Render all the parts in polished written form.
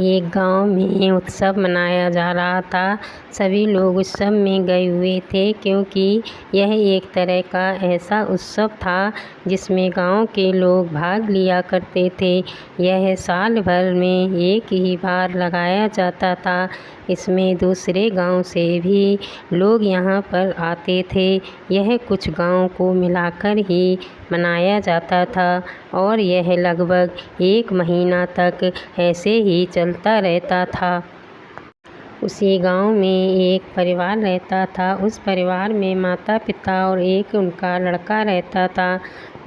एक गांव में उत्सव मनाया जा रहा था। सभी लोग उत्सव में गए हुए थे क्योंकि यह एक तरह का ऐसा उत्सव था जिसमें गांव के लोग भाग लिया करते थे। यह साल भर में एक ही बार लगाया जाता था। इसमें दूसरे गांव से भी लोग यहां पर आते थे। यह कुछ गांव को मिलाकर ही मनाया जाता था और यह लगभग 1 महीना तक ऐसे ही चलता रहता था। उसी गांव में एक परिवार रहता था। उस परिवार में माता पिता और एक उनका लड़का रहता था।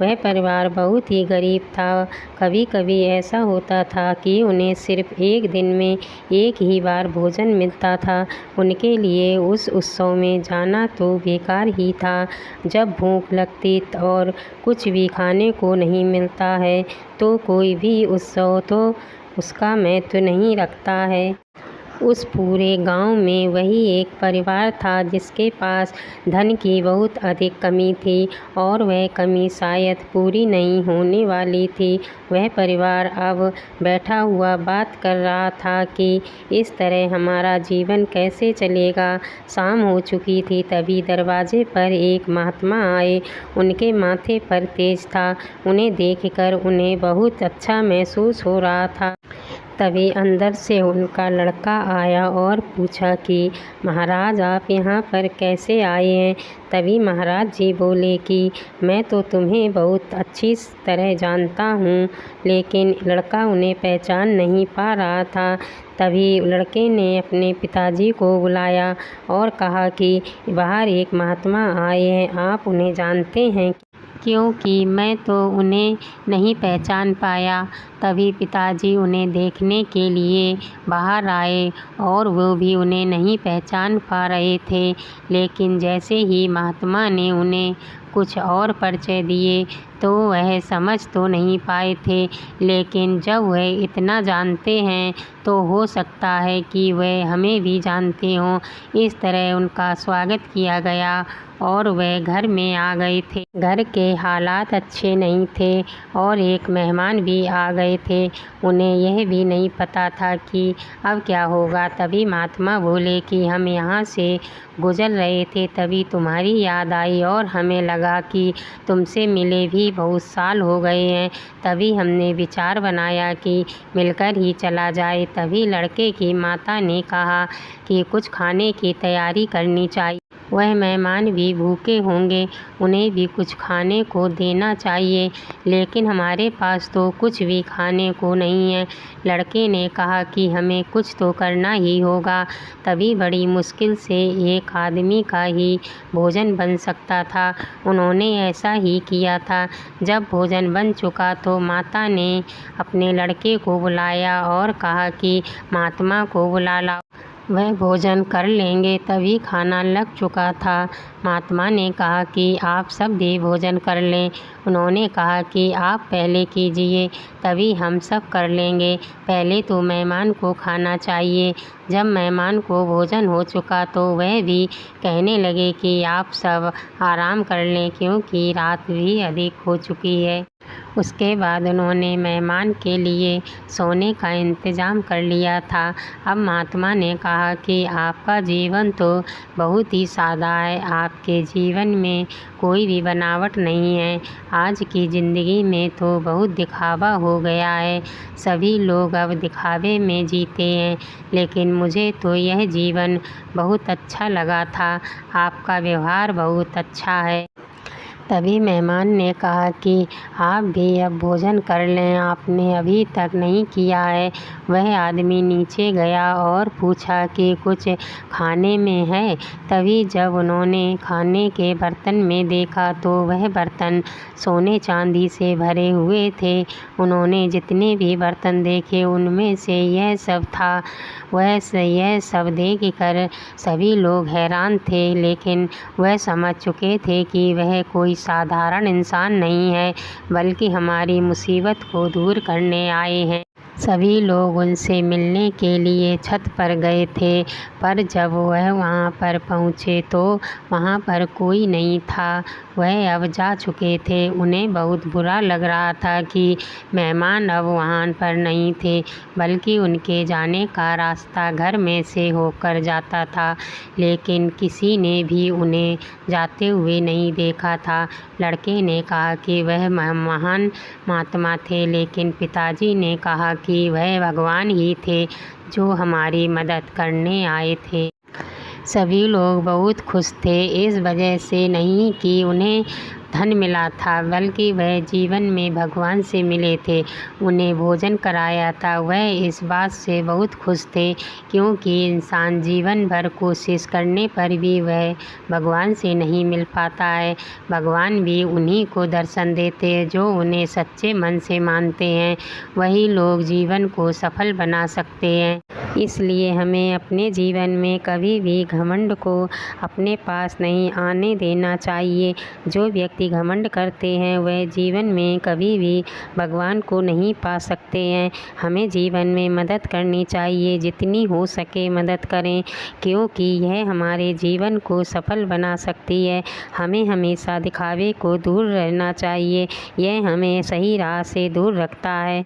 वह परिवार बहुत ही गरीब था। कभी कभी ऐसा होता था कि उन्हें सिर्फ एक दिन में एक ही बार भोजन मिलता था। उनके लिए उस उत्सव में जाना तो बेकार ही था। जब भूख लगती और कुछ भी खाने को नहीं मिलता है तो कोई भी उत्सव तो उसका महत्व नहीं रखता है। उस पूरे गांव में वही एक परिवार था जिसके पास धन की बहुत अधिक कमी थी और वह कमी शायद पूरी नहीं होने वाली थी। वह परिवार अब बैठा हुआ बात कर रहा था कि इस तरह हमारा जीवन कैसे चलेगा। शाम हो चुकी थी, तभी दरवाजे पर एक महात्मा आए। उनके माथे पर तेज था। उन्हें देखकर उन्हें बहुत अच्छा महसूस हो रहा था। तभी अंदर से उनका लड़का आया और पूछा कि महाराज, आप यहाँ पर कैसे आए हैं। तभी महाराज जी बोले कि मैं तो तुम्हें बहुत अच्छी तरह जानता हूँ, लेकिन लड़का उन्हें पहचान नहीं पा रहा था। तभी लड़के ने अपने पिताजी को बुलाया और कहा कि बाहर एक महात्मा आए हैं, आप उन्हें जानते हैं क्योंकि मैं तो उन्हें नहीं पहचान पाया। तभी पिताजी उन्हें देखने के लिए बाहर आए और वो भी उन्हें नहीं पहचान पा रहे थे। लेकिन जैसे ही महात्मा ने उन्हें कुछ और परिचय दिए तो वह समझ तो नहीं पाए थे, लेकिन जब वह इतना जानते हैं तो हो सकता है कि वह हमें भी जानते हों। इस तरह उनका स्वागत किया गया और वह घर में आ गए थे। घर के हालात अच्छे नहीं थे और एक मेहमान भी आ गए थे। उन्हें यह भी नहीं पता था कि अब क्या होगा। तभी महात्मा बोले कि हम यहाँ से गुजर रहे थे, तभी तुम्हारी याद आई और हमें लगा कि तुमसे मिले भी बहुत साल हो गए हैं। तभी हमने विचार बनाया कि मिलकर ही चला जाए। तभी लड़के की माता ने कहा कि कुछ खाने की तैयारी करनी चाहिए। वह मेहमान भी भूखे होंगे, उन्हें भी कुछ खाने को देना चाहिए, लेकिन हमारे पास तो कुछ भी खाने को नहीं है। लड़के ने कहा कि हमें कुछ तो करना ही होगा। तभी बड़ी मुश्किल से एक आदमी का ही भोजन बन सकता था। उन्होंने ऐसा ही किया था। जब भोजन बन चुका तो माता ने अपने लड़के को बुलाया और कहा कि महात्मा को बुला लाओ, वह भोजन कर लेंगे। तभी खाना लग चुका था। महात्मा ने कहा कि आप सब भी भोजन कर लें। उन्होंने कहा कि आप पहले कीजिए, तभी हम सब कर लेंगे। पहले तो मेहमान को खाना चाहिए। जब मेहमान को भोजन हो चुका तो वह भी कहने लगे कि आप सब आराम कर लें क्योंकि रात भी अधिक हो चुकी है। उसके बाद उन्होंने मेहमान के लिए सोने का इंतज़ाम कर लिया था। अब महात्मा ने कहा कि आपका जीवन तो बहुत ही सादा है, आपके जीवन में कोई भी बनावट नहीं है। आज की ज़िंदगी में तो बहुत दिखावा हो गया है। सभी लोग अब दिखावे में जीते हैं, लेकिन मुझे तो यह जीवन बहुत अच्छा लगा था। आपका व्यवहार बहुत अच्छा है। तभी मेहमान ने कहा कि आप भी अब भोजन कर लें, आपने अभी तक नहीं किया है। वह आदमी नीचे गया और पूछा कि कुछ खाने में है। तभी जब उन्होंने खाने के बर्तन में देखा तो वह बर्तन सोने चांदी से भरे हुए थे। उन्होंने जितने भी बर्तन देखे उनमें से यह सब था। यह सब देखकर सभी लोग हैरान थे, लेकिन वह समझ चुके थे कि वह कोई साधारण इंसान नहीं है, बल्कि हमारी मुसीबत को दूर करने आए हैं। सभी लोग उनसे मिलने के लिए छत पर गए थे, पर जब वह वहाँ पर पहुँचे तो वहाँ पर कोई नहीं था। वह अब जा चुके थे। उन्हें बहुत बुरा लग रहा था कि मेहमान अब वहाँ पर नहीं थे, बल्कि उनके जाने का रास्ता घर में से होकर जाता था, लेकिन किसी ने भी उन्हें जाते हुए नहीं देखा था। लड़के ने कहा कि वह महान महात्मा थे, लेकिन पिताजी ने कहा कि वह भगवान ही थे जो हमारी मदद करने आए थे। सभी लोग बहुत खुश थे, इस वजह से नहीं कि उन्हें धन मिला था, बल्कि वह जीवन में भगवान से मिले थे, उन्हें भोजन कराया था। वह इस बात से बहुत खुश थे, क्योंकि इंसान जीवन भर कोशिश करने पर भी वह भगवान से नहीं मिल पाता है। भगवान भी उन्हीं को दर्शन देते हैं जो उन्हें सच्चे मन से मानते हैं। वही लोग जीवन को सफल बना सकते हैं। इसलिए हमें अपने जीवन में कभी भी घमंड को अपने पास नहीं आने देना चाहिए। जो व्यक्ति घमंड करते हैं वह जीवन में कभी भी भगवान को नहीं पा सकते हैं। हमें जीवन में मदद करनी चाहिए, जितनी हो सके मदद करें, क्योंकि यह हमारे जीवन को सफल बना सकती है। हमें हमेशा दिखावे को दूर रहना चाहिए, यह हमें सही राह से दूर रखता है।